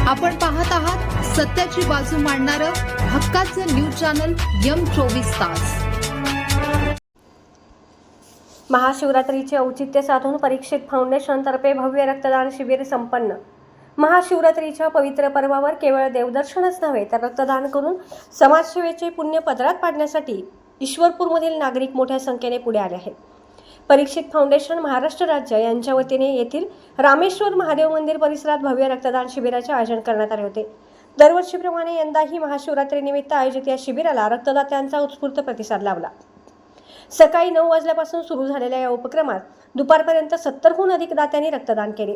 आपण पाहत आहात सत्याची बाजू मांडणारं हक्काचं न्यूज चॅनल M24 तास। महाशिवरात्रीचे औचित्य साधून परीक्षित फाउंडेशन तर्फे भव्य रक्तदान शिबिर संपन्न। महाशिवरात्रीच्या पवित्र पर्वावर केवळ देवदर्शनच नव्हे तर रक्तदान करून समाजसेवेचे पुण्य पदरात पाडण्यासाठी ईश्वरपूरमधील नागरिक मोठ्या संख्येने पुढे आले आहेत। परीक्षित फाउंडेशन महाराष्ट्र राज्य यांच्या वतीने येथील रामेश्वर महादेव मंदिर परिसरात भव्य रक्तदान शिबिराचे आयोजन करण्यात आले होते। दरवर्षीप्रमाणे यंदाही महाशिवरात्रीनिमित्त आयोजित या शिबिराला रक्तदात्यांचा उत्स्फूर्त प्रतिसाद लाभला। सकाळी 9 वाजल्यापासून सुरू झालेल्या या उपक्रमात दुपारपर्यंत 70हून अधिक दात्यांनी रक्तदान केले।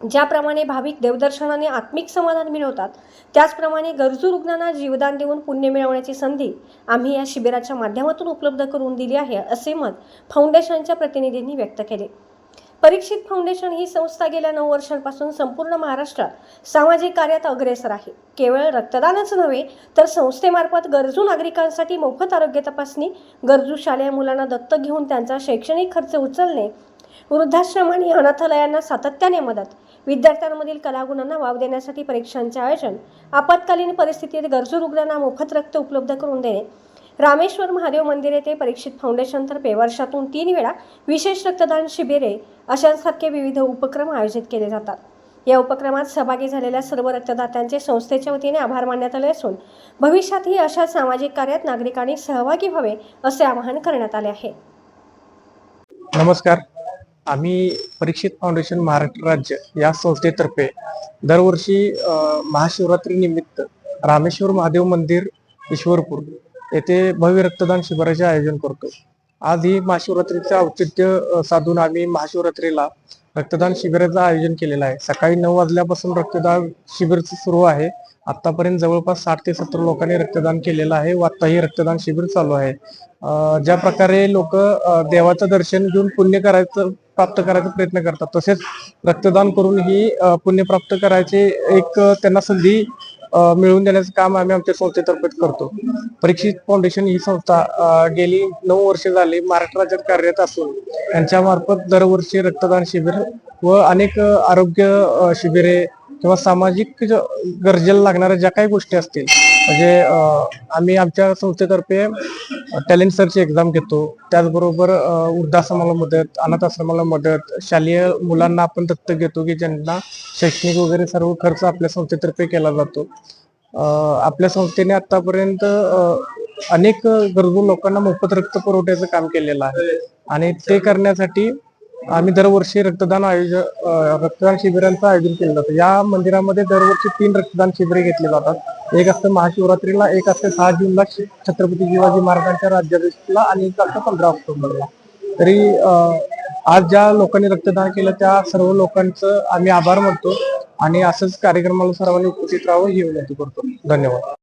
ज्याप्रमाणे भाविक देवदर्शनाने आत्मिक समाधान मिळवतात, त्याचप्रमाणे गरजू रुग्णांना जीवदान देऊन पुण्य मिळवण्याची संधी आम्ही या शिबिराच्या माध्यमातून उपलब्ध करून दिली आहे, असे मत फाउंडेशनच्या प्रतिनिधींनी व्यक्त केले। परीक्षित फाउंडेशन ही संस्था गेल्या 9 वर्षांपासून संपूर्ण महाराष्ट्रात सामाजिक कार्यात अग्रेसर आहे। केवळ रक्तदानच नव्हे तर संस्थेमार्फत गरजू नागरिकांसाठी मोफत आरोग्य तपासणी, गरजू शालेय मुलांना दत्तक घेऊन त्यांचा शैक्षणिक खर्च उचलणे, वृद्धाश्रम आणि अनाथालयांना सातत्याने मदत, विद्यार्थ्यांमधील कलागुणांना वाव देण्यासाठी परीक्षांचे आयोजन, आपत्कालीन परिस्थितीत गरजू रुग्णांना मोफत रक्त उपलब्ध करून देणे, रामेश्वर महादेव मंदिर येथे परीक्षित फाउंडेशनतर्फे वर्षातून 3 वेळा विशेष रक्तदान शिबिरे अशांसारखे विविध उपक्रम आयोजित केले जातात। या उपक्रमात सहभागी झालेल्या सर्व रक्तदात्यांचे संस्थेच्या वतीने आभार मानण्यात आले असून भविष्यातही अशा सामाजिक कार्यात नागरिकांनी सहभागी व्हावे असे आवाहन करण्यात आले आहे। नमस्कार, आम्ही परीक्षित फाउंडेशन महाराष्ट्र राज्य या संस्थेतर्फे दरवर्षी महाशिवरात्री निमित्त रामेश्वर महादेव मंदिर ईश्वरपूर येथे भव्य रक्तदान शिबिराचे आयोजन करतो। आज ही महाशिवरात्रीचे औचित्य साधून आम्ही महाशिवरात्रीला रक्तदान शिबिराचं आयोजन केलेलं आहे। सकाळी 9 वाजल्यापासून रक्तदान शिबिर सुरू आहे। आतापर्यंत जवळपास 60 ते 70 लोकांनी रक्तदान केलेलं आहे व आताही रक्तदान शिबिर चालू आहे। ज्या प्रकारे लोक देवाचं दर्शन घेऊन पुण्य प्राप्त करायचा प्रयत्न करतात, तसेच रक्तदान करून ही पुण्य प्राप्त करायचे एक त्यांना संधी मिळवून देण्याचं काम आम्ही आमच्या संस्थेतर्फे करतो। परीक्षित फाउंडेशन ही संस्था गेली 9 वर्षे झाली महाराष्ट्र राज्यात कार्यरत असून त्यांच्या मार्फत दरवर्षी रक्तदान शिबिर व अनेक आरोग्य शिबिरे किंवा सामाजिक गरजेला लागणाऱ्या ज्या काही गोष्टी असतील, म्हणजे आम्ही आमच्या संस्थेतर्फे टॅलेंट सर्च एक्झाम घेतो, त्याचबरोबर वृद्धाश्रमाला मदत, अनाथ आश्रमाला मदत, शालेय मुलांना आपण दत्तक घेतो की ज्यांना शैक्षणिक वगैरे सर्व खर्च आपल्या संस्थेतर्फे केला जातो। आपल्या संस्थेने आतापर्यंत अनेक गरजू लोकांना मोफत रक्त पुरवठ्याचं काम केलेलं आहे आणि ते करण्यासाठी आम्ही दरवर्षी रक्तदान शिबिरांचं आयोजन केलं जातं। या मंदिरामध्ये दरवर्षी 3 रक्तदान शिबिरे घेतली जातात। एक असतं महाशिवरात्रीला, एक असतं 6 जूनला छत्रपती शिवाजी महाराजांच्या राज्याभिषेकाला आणि एक असतं 15 ऑक्टोबरला। तरी आज ज्या लोकांनी रक्तदान केलं त्या सर्व लोकांचं आम्ही आभार मानतो आणि असंच कार्यक्रमाला सर्वांनी उपस्थित राहावं ही विनंती करतो। धन्यवाद।